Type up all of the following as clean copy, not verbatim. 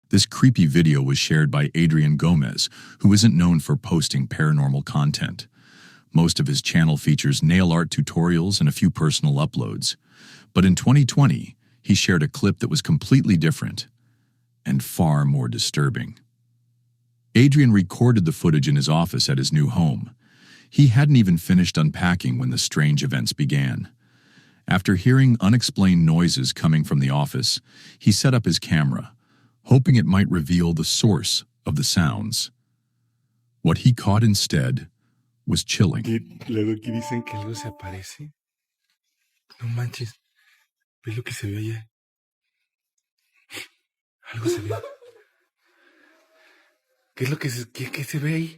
This creepy video was shared by Adrian Gomez, who isn't known for posting paranormal content. Most of his channel features nail art tutorials and a few personal uploads. But in 2020, he shared a clip that was completely different and far more disturbing. Adrian recorded the footage in his office at his new home. He hadn't even finished unpacking when the strange events began. After hearing unexplained noises coming from the office, he set up his camera, hoping it might reveal the source of the sounds. What he caught instead was chilling. Luego aquí dicen que algo se aparece. No manches. ¿Ves lo que se ve allá? Algo se ve. ¿Qué es lo que qué se ve ahí?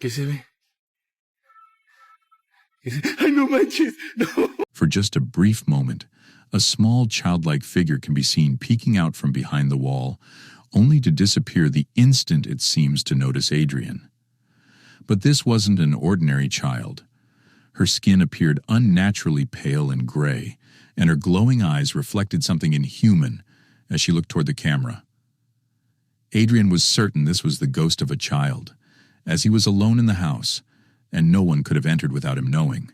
¿Qué se ve? ¡Ay, no manches! No! For just a brief moment, a small childlike figure can be seen peeking out from behind the wall, only to disappear the instant it seems to notice Adrian. But this wasn't an ordinary child. Her skin appeared unnaturally pale and gray, and her glowing eyes reflected something inhuman as she looked toward the camera. Adrian was certain this was the ghost of a child, as he was alone in the house, and no one could have entered without him knowing.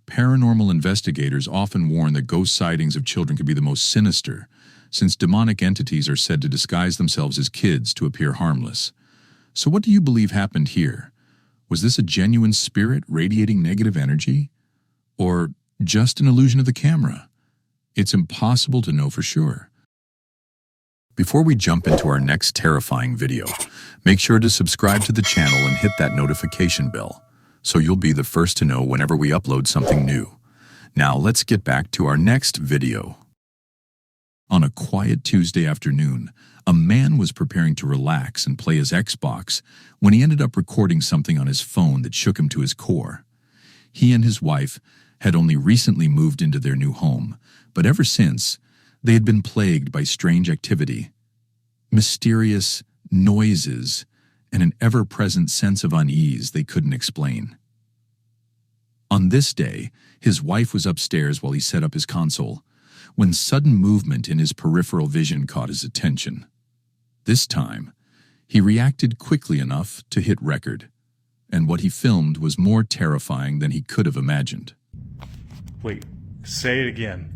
Paranormal investigators often warn that ghost sightings of children can be the most sinister, since demonic entities are said to disguise themselves as kids to appear harmless. So what do you believe happened here? Was this a genuine spirit radiating negative energy? Or just an illusion of the camera? It's impossible to know for sure. Before we jump into our next terrifying video, make sure to subscribe to the channel and hit that notification bell, so you'll be the first to know whenever we upload something new. Now let's get back to our next video. On a quiet Tuesday afternoon, a man was preparing to relax and play his Xbox when he ended up recording something on his phone that shook him to his core. He and his wife had only recently moved into their new home, but ever since, they had been plagued by strange activity, mysterious noises, and an ever-present sense of unease they couldn't explain. On this day, his wife was upstairs while he set up his console, when sudden movement in his peripheral vision caught his attention. This time, he reacted quickly enough to hit record, and what he filmed was more terrifying than he could have imagined. Wait, say it again.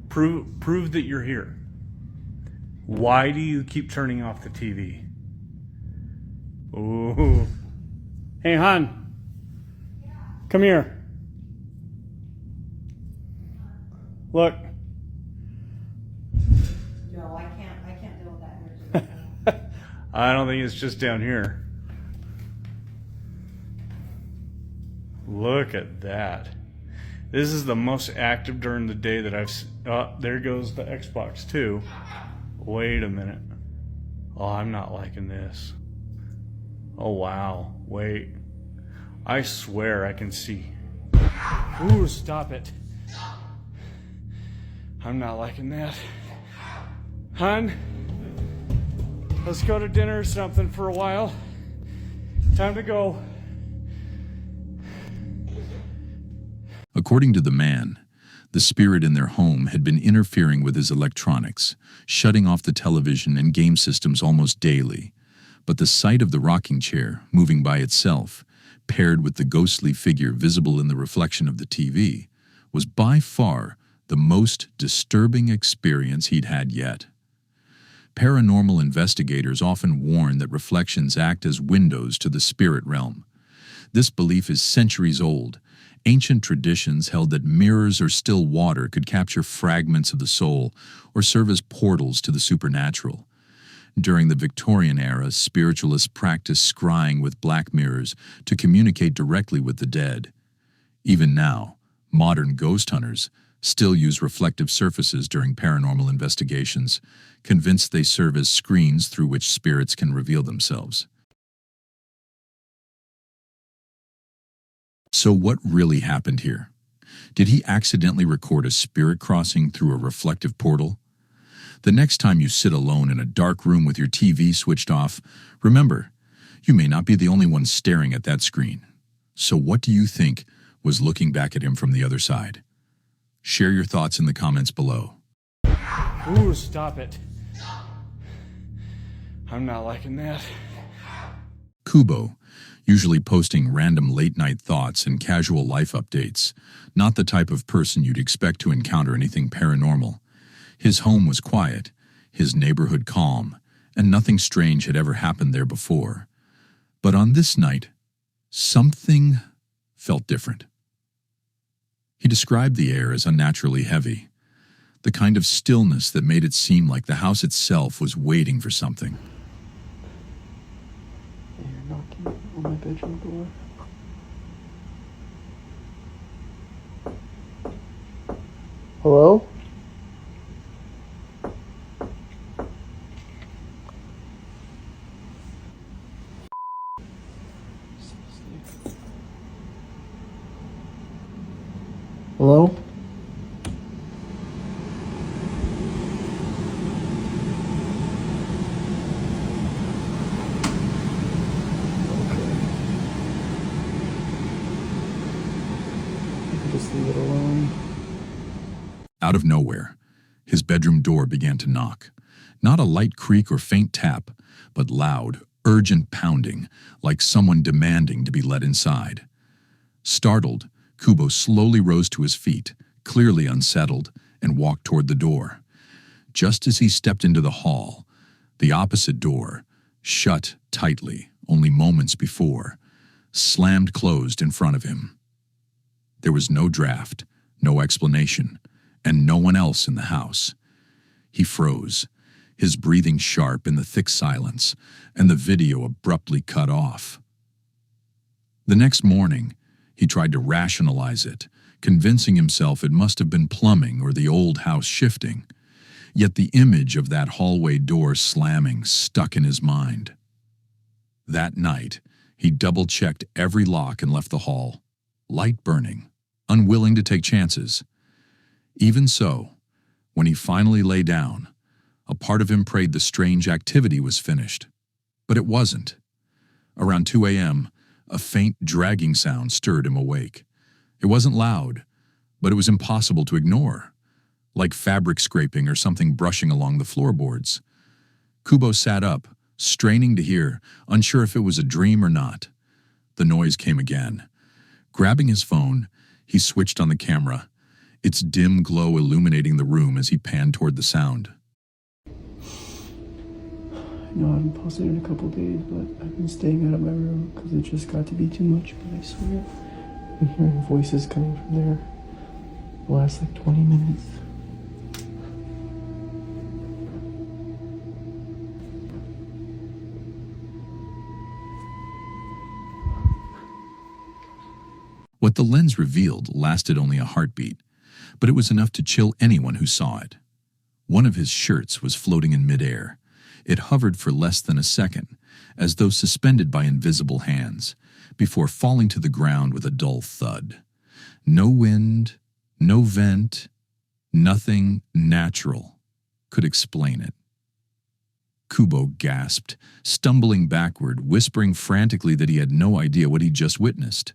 Prove that you're here. Why do you keep turning off the TV? Ooh. Hey, hon. Come here. Look. No, I can't deal with that. I don't think it's just down here. Look at that. This is the most active during the day that I've seen. Oh, there goes the Xbox too. Wait a minute. Oh, I'm not liking this. Oh, wow. Wait. I swear I can see. Ooh, stop it. I'm not liking that. Hun, let's go to dinner or something for a while. Time to go. According to the man, the spirit in their home had been interfering with his electronics, shutting off the television and game systems almost daily. But the sight of the rocking chair moving by itself, paired with the ghostly figure visible in the reflection of the TV, was by far the most disturbing experience he'd had yet. Paranormal investigators often warn that reflections act as windows to the spirit realm. This belief is centuries old. Ancient traditions held that mirrors or still water could capture fragments of the soul or serve as portals to the supernatural. During the Victorian era, spiritualists practiced scrying with black mirrors to communicate directly with the dead. Even now, modern ghost hunters still use reflective surfaces during paranormal investigations, convinced they serve as screens through which spirits can reveal themselves. So what really happened here? Did he accidentally record a spirit crossing through a reflective portal? The next time you sit alone in a dark room with your TV switched off, remember, you may not be the only one staring at that screen. So what do you think was looking back at him from the other side? Share your thoughts in the comments below. Ooh, stop it. I'm not liking that. Kubo, usually posting random late-night thoughts and casual life updates, not the type of person you'd expect to encounter anything paranormal. His home was quiet, his neighborhood calm, and nothing strange had ever happened there before. But on this night, something felt different. He described the air as unnaturally heavy, the kind of stillness that made it seem like the house itself was waiting for something. You're knocking on my bedroom door. Hello? Hello? Just leave it alone. Out of nowhere, his bedroom door began to knock. Not a light creak or faint tap, but loud, urgent pounding, like someone demanding to be let inside. Startled, Kubo slowly rose to his feet, clearly unsettled, and walked toward the door. Just as he stepped into the hall, the opposite door, shut tightly only moments before, slammed closed in front of him. There was no draft, no explanation, and no one else in the house. He froze, his breathing sharp in the thick silence, and the video abruptly cut off. The next morning, he tried to rationalize it, convincing himself it must have been plumbing or the old house shifting. Yet the image of that hallway door slamming stuck in his mind. That night, he double-checked every lock and left the hall, light burning, unwilling to take chances. Even so, when he finally lay down, a part of him prayed the strange activity was finished. But it wasn't. Around 2 a.m., a faint dragging sound stirred him awake. It wasn't loud, but it was impossible to ignore, like fabric scraping or something brushing along the floorboards. Kubo sat up, straining to hear, unsure if it was a dream or not. The noise came again. Grabbing his phone, he switched on the camera, its dim glow illuminating the room as he panned toward the sound. I know I haven't posted in a couple days, but I've been staying out of my room because it just got to be too much, but I swear, I'm hearing voices coming from there the last 20 minutes. What the lens revealed lasted only a heartbeat, but it was enough to chill anyone who saw it. One of his shirts was floating in midair. It hovered for less than a second, as though suspended by invisible hands, before falling to the ground with a dull thud. No wind, no vent, nothing natural could explain it. Kubo gasped, stumbling backward, whispering frantically that he had no idea what he'd just witnessed.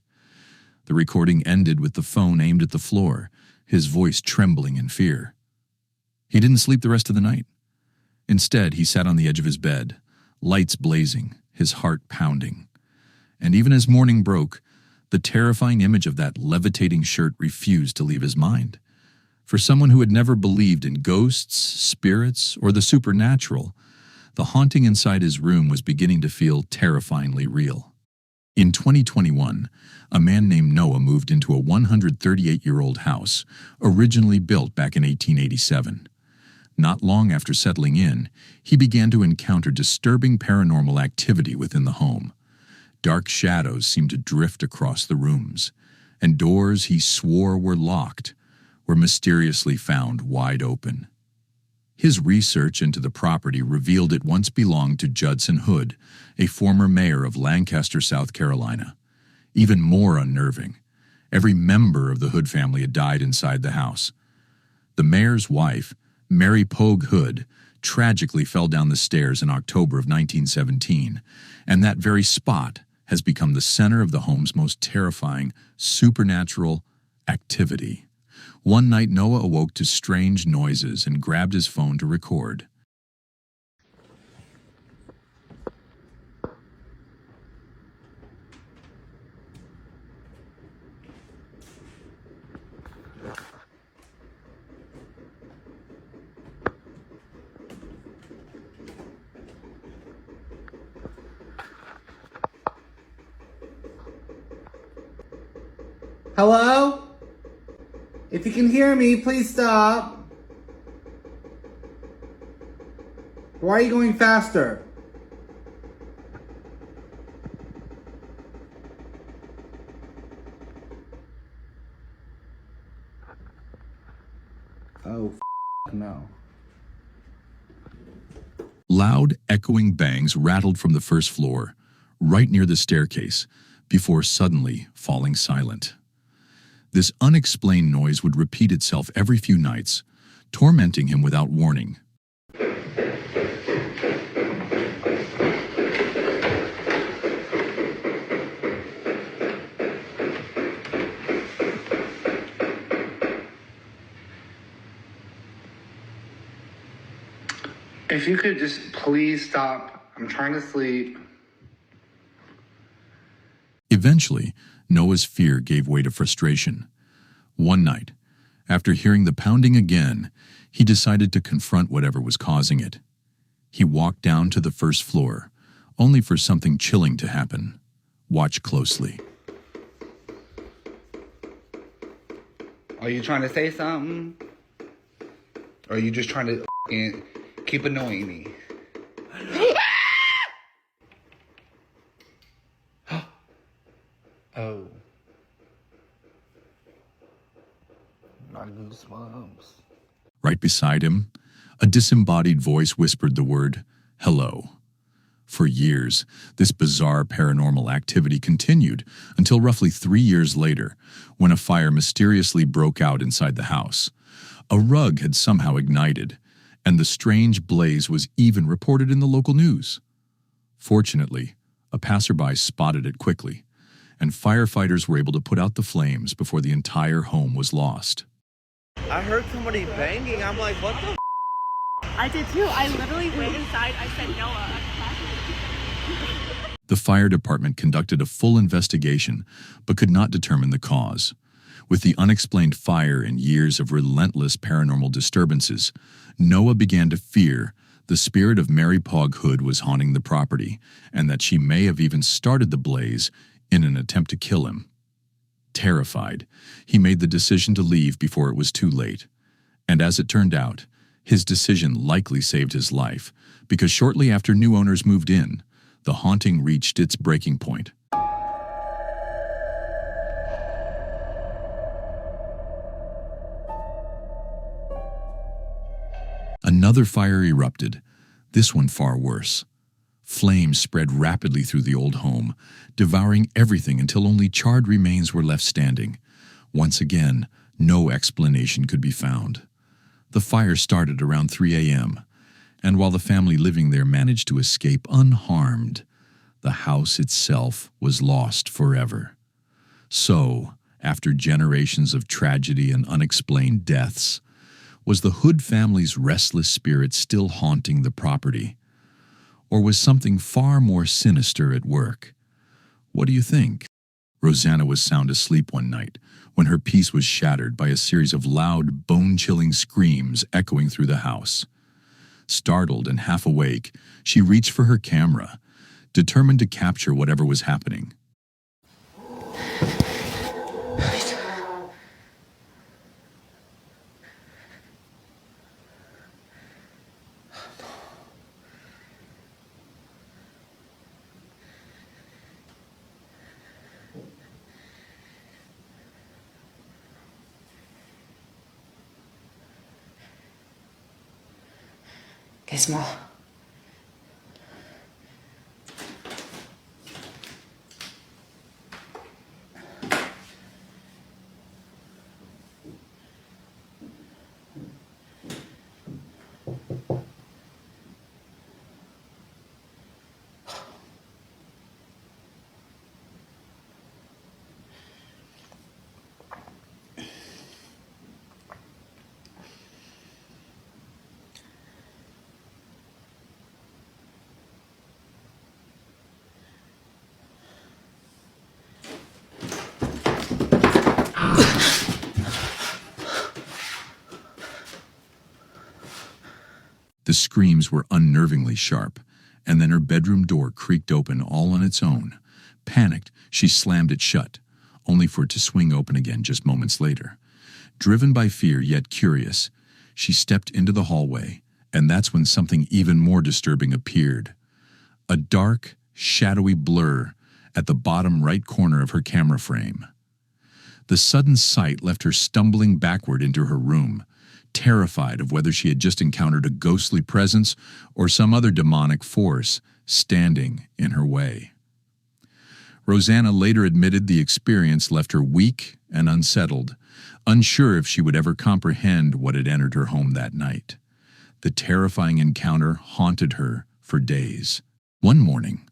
The recording ended with the phone aimed at the floor, his voice trembling in fear. He didn't sleep the rest of the night. Instead, he sat on the edge of his bed, lights blazing, his heart pounding. And even as morning broke, the terrifying image of that levitating shirt refused to leave his mind. For someone who had never believed in ghosts, spirits, or the supernatural, the haunting inside his room was beginning to feel terrifyingly real. In 2021, a man named Noah moved into a 138-year-old house, originally built back in 1887. Not long after settling in, he began to encounter disturbing paranormal activity within the home. Dark shadows seemed to drift across the rooms, and doors he swore were locked were mysteriously found wide open. His research into the property revealed it once belonged to Judson Hood, a former mayor of Lancaster, South Carolina. Even more unnerving, every member of the Hood family had died inside the house. The mayor's wife, Mary Pogue Hood, tragically fell down the stairs in October of 1917, and that very spot has become the center of the home's most terrifying supernatural activity. One night, Noah awoke to strange noises and grabbed his phone to record. Hello? If you can hear me, please stop. Why are you going faster? Oh, no. Loud, echoing bangs rattled from the first floor, right near the staircase, before suddenly falling silent. This unexplained noise would repeat itself every few nights, tormenting him without warning. If you could just please stop. I'm trying to sleep. Eventually, Noah's fear gave way to frustration. One night, after hearing the pounding again, he decided to confront whatever was causing it. He walked down to the first floor, only for something chilling to happen. Watch closely. Are you trying to say something? Or are you just trying to keep annoying me? Oh. Not goosebumps. Right beside him, a disembodied voice whispered the word, "Hello." For years, this bizarre paranormal activity continued until roughly 3 years later, when a fire mysteriously broke out inside the house. A rug had somehow ignited, and the strange blaze was even reported in the local news. Fortunately, a passerby spotted it quickly, and firefighters were able to put out the flames before the entire home was lost. I heard somebody banging. I'm like, what the? I did too. I literally went inside. I said, Noah. The fire department conducted a full investigation, but could not determine the cause. With the unexplained fire and years of relentless paranormal disturbances, Noah began to fear the spirit of Mary Pog Hood was haunting the property, and that she may have even started the blaze in an attempt to kill him. Terrified, he made the decision to leave before it was too late. And as it turned out, his decision likely saved his life, because shortly after new owners moved in, the haunting reached its breaking point. Another fire erupted, this one far worse. Flames spread rapidly through the old home, devouring everything until only charred remains were left standing. Once again, no explanation could be found. The fire started around 3 a.m., and while the family living there managed to escape unharmed, the house itself was lost forever. So, after generations of tragedy and unexplained deaths, was the Hood family's restless spirit still haunting the property? Or was something far more sinister at work? What do you think? Rosanna was sound asleep one night when her peace was shattered by a series of loud, bone-chilling screams echoing through the house. Startled and half awake, she reached for her camera, determined to capture whatever was happening. Gizmo. The screams were unnervingly sharp, and then her bedroom door creaked open all on its own. Panicked, she slammed it shut, only for it to swing open again just moments later. Driven by fear yet curious, she stepped into the hallway, and that's when something even more disturbing appeared. A dark, shadowy blur at the bottom right corner of her camera frame. The sudden sight left her stumbling backward into her room, terrified of whether she had just encountered a ghostly presence or some other demonic force standing in her way. Rosanna later admitted the experience left her weak and unsettled, unsure if she would ever comprehend what had entered her home that night. The terrifying encounter haunted her for days. One morning,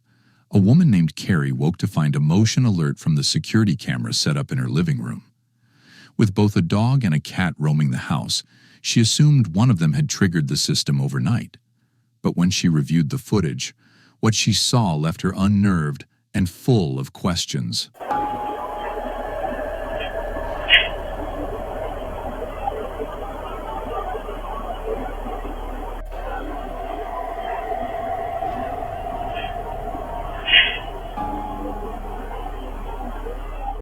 a woman named Carrie woke to find a motion alert from the security camera set up in her living room. With both a dog and a cat roaming the house, she assumed one of them had triggered the system overnight. But when she reviewed the footage, what she saw left her unnerved and full of questions.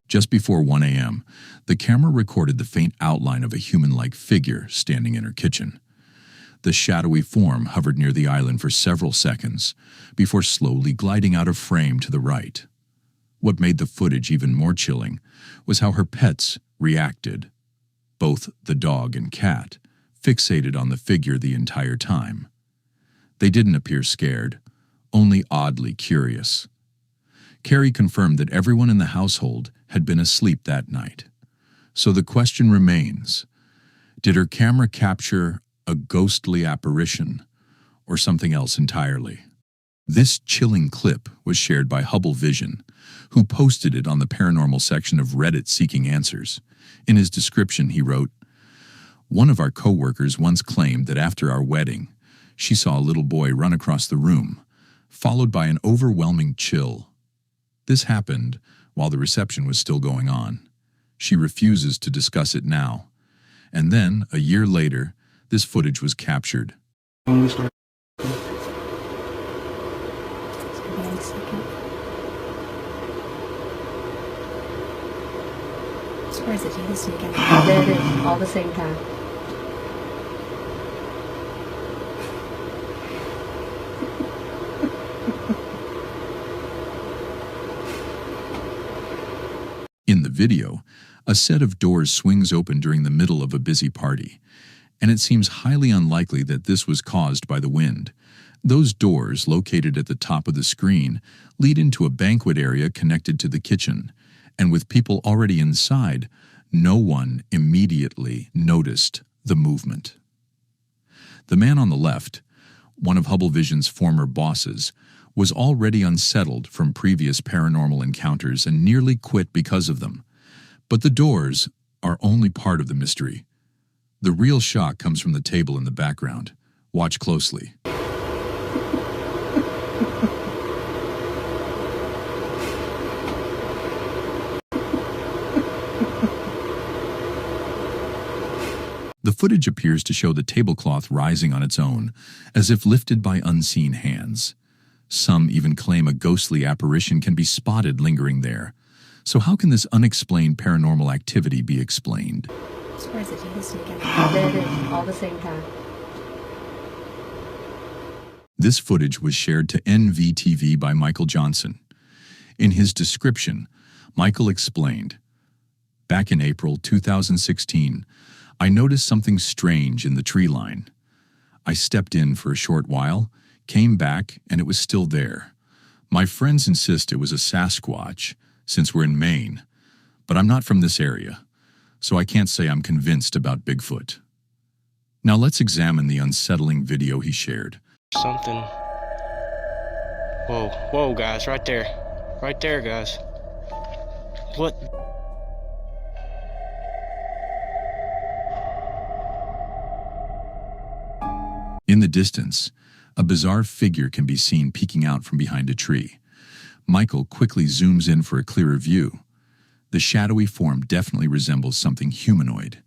Just before 1 a.m., the camera recorded the faint outline of a human-like figure standing in her kitchen. The shadowy form hovered near the island for several seconds before slowly gliding out of frame to the right. What made the footage even more chilling was how her pets reacted. Both the dog and cat fixated on the figure the entire time. They didn't appear scared, only oddly curious. Carrie confirmed that everyone in the household had been asleep that night. So the question remains, did her camera capture a ghostly apparition or something else entirely? This chilling clip was shared by Hubble Vision, who posted it on the paranormal section of Reddit Seeking Answers. In his description, he wrote, "One of our co-workers once claimed that after our wedding, she saw a little boy run across the room, followed by an overwhelming chill. This happened while the reception was still going on. She refuses to discuss it now. And then, a year later, this footage was captured." Or is it you this weekend? It is all the same time. In the video, a set of doors swings open during the middle of a busy party, and it seems highly unlikely that this was caused by the wind. Those doors, located at the top of the screen, lead into a banquet area connected to the kitchen, and with people already inside, no one immediately noticed the movement. The man on the left, one of Hubble Vision's former bosses, was already unsettled from previous paranormal encounters and nearly quit because of them. But the doors are only part of the mystery. The real shock comes from the table in the background. Watch closely. The footage appears to show the tablecloth rising on its own, as if lifted by unseen hands. Some even claim a ghostly apparition can be spotted lingering there. So how can this unexplained paranormal activity be explained? Or is it you this weekend? It is all the same time. This footage was shared to NVTV by Michael Johnson. In his description, Michael explained, "Back in April 2016, I noticed something strange in the tree line. I stepped in for a short while, came back, and it was still there. My friends insist it was a Sasquatch, since we're in Maine, but I'm not from this area, so I can't say I'm convinced about Bigfoot." Now let's examine the unsettling video he shared. Something. Whoa, guys, right there. Right there, guys. What? In the distance, a bizarre figure can be seen peeking out from behind a tree. Michael quickly zooms in for a clearer view. The shadowy form definitely resembles something humanoid.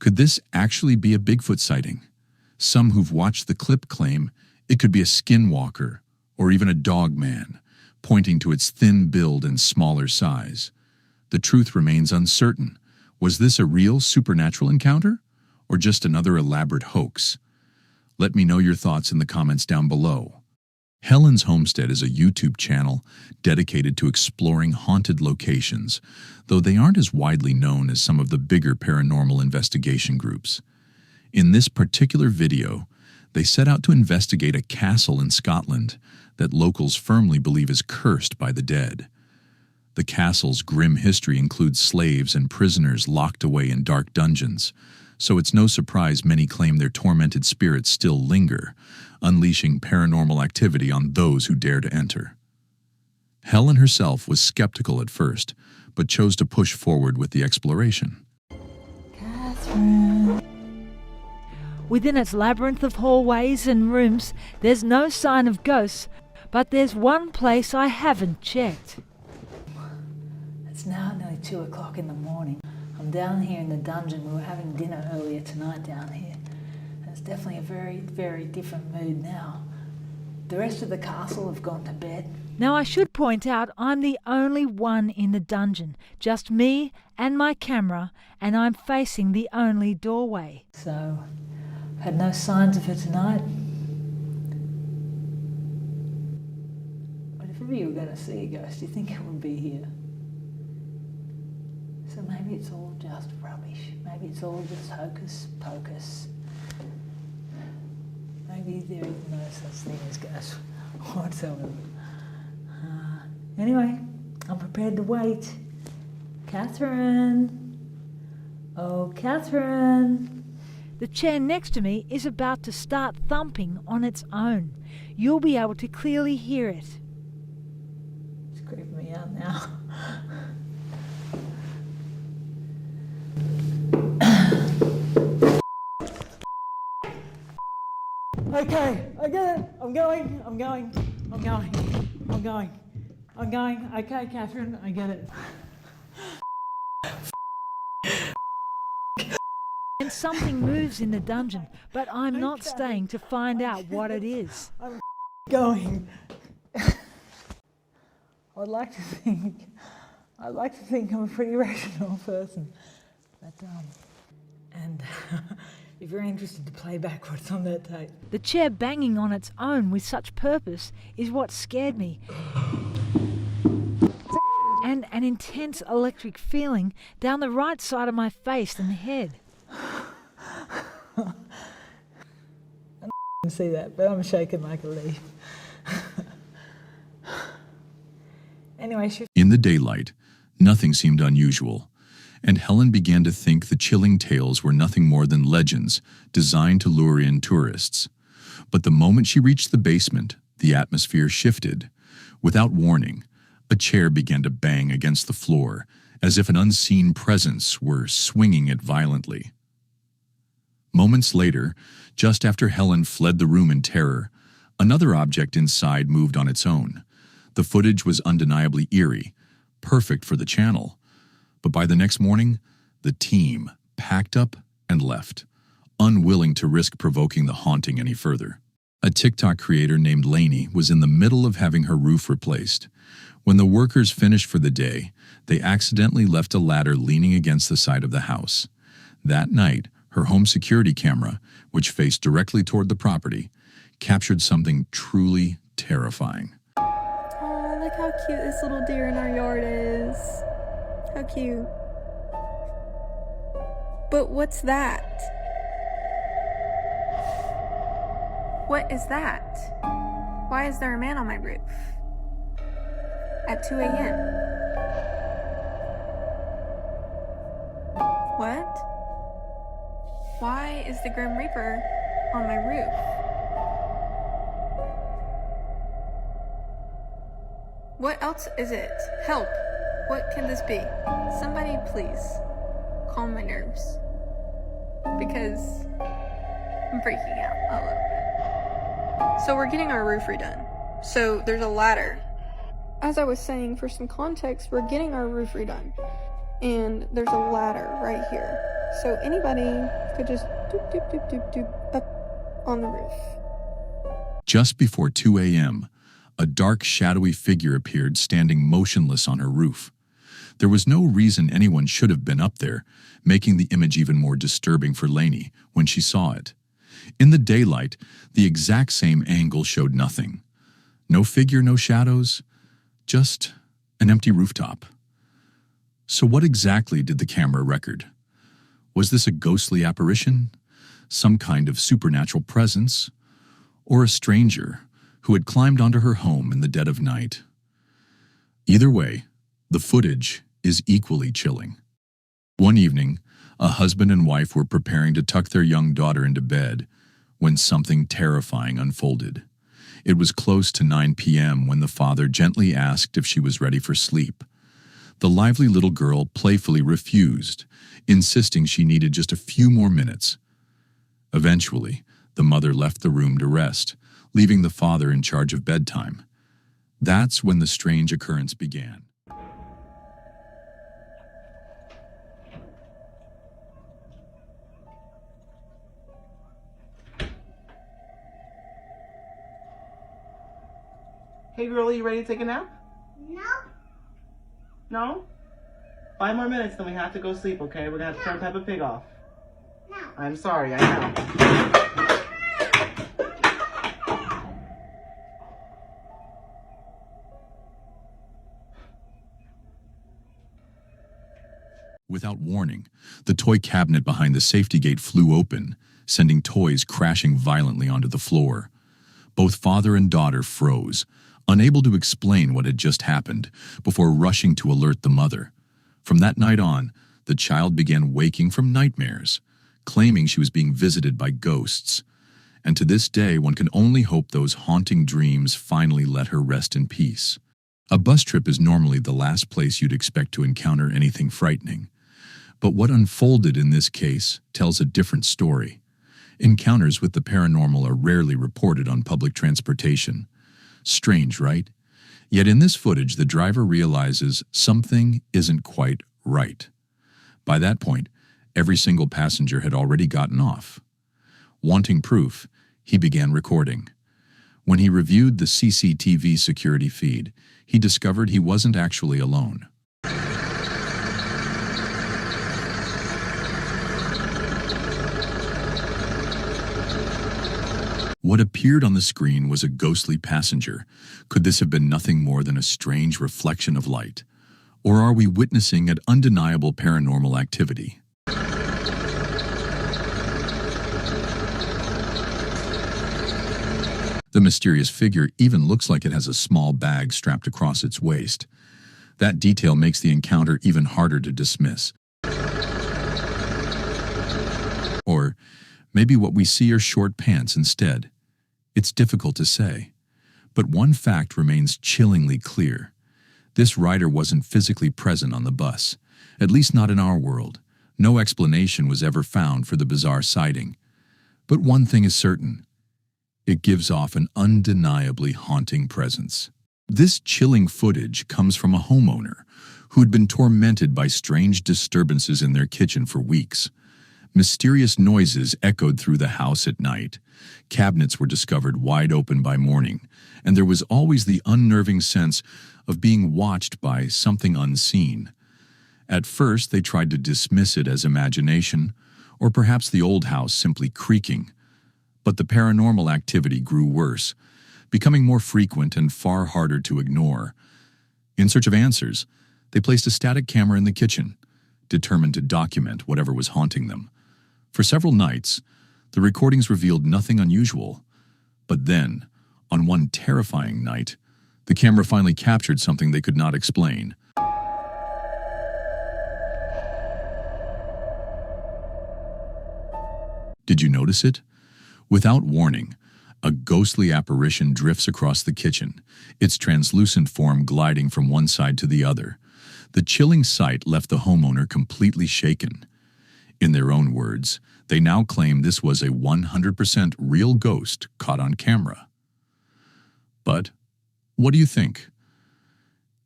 Could this actually be a Bigfoot sighting? Some who've watched the clip claim it could be a skinwalker or even a dog man, pointing to its thin build and smaller size. The truth remains uncertain. Was this a real supernatural encounter or just another elaborate hoax? Let me know your thoughts in the comments down below. Helen's Homestead is a YouTube channel dedicated to exploring haunted locations, though they aren't as widely known as some of the bigger paranormal investigation groups. In this particular video, they set out to investigate a castle in Scotland that locals firmly believe is cursed by the dead. The castle's grim history includes slaves and prisoners locked away in dark dungeons, so it's no surprise many claim their tormented spirits still linger, unleashing paranormal activity on those who dare to enter. Helen herself was skeptical at first, but chose to push forward with the exploration. Catherine. Within its labyrinth of hallways and rooms, there's no sign of ghosts, but there's one place I haven't checked. It's now nearly 2 o'clock in the morning. I'm down here in the dungeon. We were having dinner earlier tonight down here. It's definitely a very, very different mood now. The rest of the castle have gone to bed. Now I should point out I'm the only one in the dungeon. Just me and my camera, and I'm facing the only doorway. So, had no signs of her tonight. But if ever you were going to see a ghost, do you think it would be here? So maybe it's all just rubbish. Maybe it's all just hocus pocus. Maybe there is no such thing as ghosts whatsoever. Anyway, I'm prepared to wait. Catherine. Oh, Catherine. The chair next to me is about to start thumping on its own. You'll be able to clearly hear it. It's creeping me out now. Okay, I get it. I'm going. Okay, Catherine, I get it. And something moves in the dungeon, but I'm not staying to find out what it is. I'm going. I'd like to think I'm a pretty rational person, but and if you're interested to play back what's on that tape. The chair banging on its own with such purpose is what scared me. And an intense electric feeling down the right side of my face and head. I don't see that, but I'm shaking like a leaf. Anyway, in the daylight, nothing seemed unusual, and Helen began to think the chilling tales were nothing more than legends designed to lure in tourists. But the moment she reached the basement, the atmosphere shifted. Without warning, a chair began to bang against the floor, as if an unseen presence were swinging it violently. Moments later, just after Helen fled the room in terror, another object inside moved on its own. The footage was undeniably eerie, perfect for the channel. But by the next morning, the team packed up and left, unwilling to risk provoking the haunting any further. A TikTok creator named Lainey was in the middle of having her roof replaced. When the workers finished for the day, they accidentally left a ladder leaning against the side of the house. That night, her home security camera, which faced directly toward the property, captured something truly terrifying. Oh, look how cute this little deer in our yard is. How cute. But what's that? What is that? Why is there a man on my roof? At 2 a.m. What? Why is the Grim Reaper on my roof? What else is it? Help! What can this be? Somebody please calm my nerves, because I'm freaking out a little bit. So we're getting our roof redone. So there's a ladder. As I was saying, for some context, we're getting our roof redone. And there's a ladder right here. So anybody could just doop doop doop doop doop up on the roof. Just before 2 a.m., a dark, shadowy figure appeared standing motionless on her roof. There was no reason anyone should have been up there, making the image even more disturbing for Lainey when she saw it. In the daylight, the exact same angle showed nothing. No figure, no shadows, just an empty rooftop. So what exactly did the camera record? Was this a ghostly apparition, some kind of supernatural presence, or a stranger who had climbed onto her home in the dead of night? Either way, the footage is equally chilling. One evening, a husband and wife were preparing to tuck their young daughter into bed when something terrifying unfolded. It was close to 9 p.m. when the father gently asked if she was ready for sleep. The lively little girl playfully refused, insisting she needed just a few more minutes. Eventually, the mother left the room to rest, leaving the father in charge of bedtime. That's when the strange occurrence began. Hey girlie, you ready to take a nap? No. No? 5 more minutes, then we have to go sleep, okay? We're gonna have to turn Peppa Pig off. No. I'm sorry, I know. Without warning, the toy cabinet behind the safety gate flew open, sending toys crashing violently onto the floor. Both father and daughter froze, unable to explain what had just happened, before rushing to alert the mother. From that night on, the child began waking from nightmares, claiming she was being visited by ghosts. And to this day, one can only hope those haunting dreams finally let her rest in peace. A bus trip is normally the last place you'd expect to encounter anything frightening. But what unfolded in this case tells a different story. Encounters with the paranormal are rarely reported on public transportation. Strange, right? Yet in this footage, the driver realizes something isn't quite right. By that point, every single passenger had already gotten off. Wanting proof, he began recording. When he reviewed the CCTV security feed, he discovered he wasn't actually alone. What appeared on the screen was a ghostly passenger. Could this have been nothing more than a strange reflection of light? Or are we witnessing an undeniable paranormal activity? The mysterious figure even looks like it has a small bag strapped across its waist. That detail makes the encounter even harder to dismiss. Or maybe what we see are short pants instead. It's difficult to say. But one fact remains chillingly clear. This rider wasn't physically present on the bus, at least not in our world. No explanation was ever found for the bizarre sighting. But one thing is certain. It gives off an undeniably haunting presence. This chilling footage comes from a homeowner who'd been tormented by strange disturbances in their kitchen for weeks. Mysterious noises echoed through the house at night. Cabinets were discovered wide open by morning, and there was always the unnerving sense of being watched by something unseen. At first, they tried to dismiss it as imagination, or perhaps the old house simply creaking. But the paranormal activity grew worse, becoming more frequent and far harder to ignore. In search of answers, they placed a static camera in the kitchen, determined to document whatever was haunting them. For several nights, the recordings revealed nothing unusual. But then, on one terrifying night, the camera finally captured something they could not explain. Did you notice it? Without warning, a ghostly apparition drifts across the kitchen, its translucent form gliding from one side to the other. The chilling sight left the homeowner completely shaken. In their own words, they now claim this was a 100% real ghost caught on camera. But what do you think?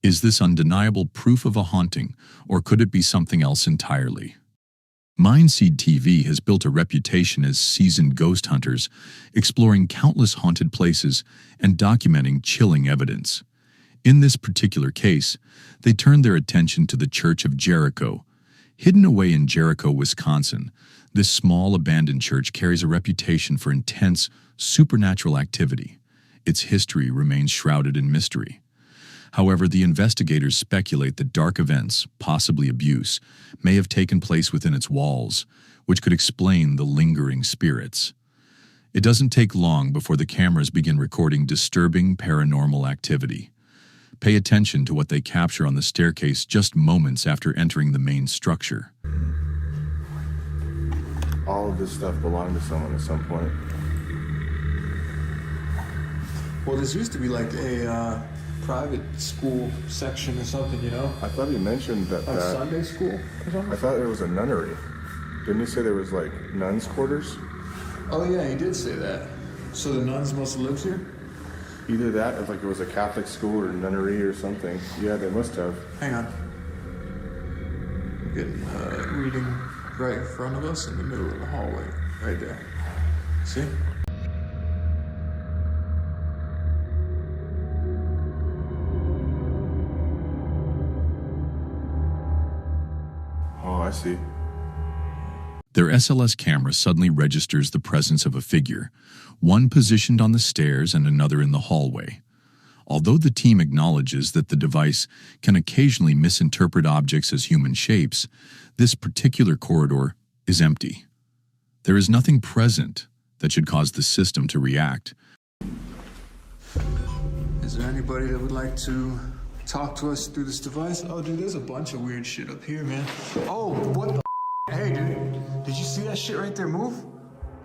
Is this undeniable proof of a haunting, or could it be something else entirely? Mindseed TV has built a reputation as seasoned ghost hunters, exploring countless haunted places and documenting chilling evidence. In this particular case, they turned their attention to the Church of Jericho. Hidden away in Jericho, Wisconsin, this small abandoned church carries a reputation for intense, supernatural activity. Its history remains shrouded in mystery. However, the investigators speculate that dark events, possibly abuse, may have taken place within its walls, which could explain the lingering spirits. It doesn't take long before the cameras begin recording disturbing paranormal activity. Pay attention to what they capture on the staircase just moments after entering the main structure. All of this stuff belonged to someone at some point. Well, this used to be like a private school section or something, you know? I thought he mentioned that. Sunday school or something? I thought there was a nunnery. Didn't he say there was like nuns' quarters? Oh yeah, he did say that. So the nuns must have lived here? Either that, or like it was a Catholic school or nunnery or something. Yeah, they must have. Hang on. We're getting a reading right in front of us in the middle of the hallway. Right there. See? Oh, I see. Their SLS camera suddenly registers the presence of a figure, one positioned on the stairs and another in the hallway. Although the team acknowledges that the device can occasionally misinterpret objects as human shapes, this particular corridor is empty. There is nothing present that should cause the system to react. Is there anybody that would like to talk to us through this device? Oh, dude, there's a bunch of weird shit up here, man. Oh, what the Hey, dude, did you see that shit right there move?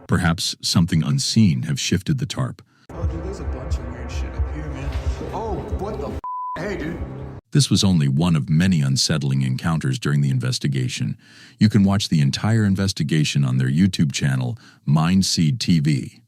Perhaps something unseen have shifted the tarp. Oh, dude, there's a bunch of weird shit up here, man. Oh, what the Hey, dude. This was only one of many unsettling encounters during the investigation. You can watch the entire investigation on their YouTube channel, Mindseed TV.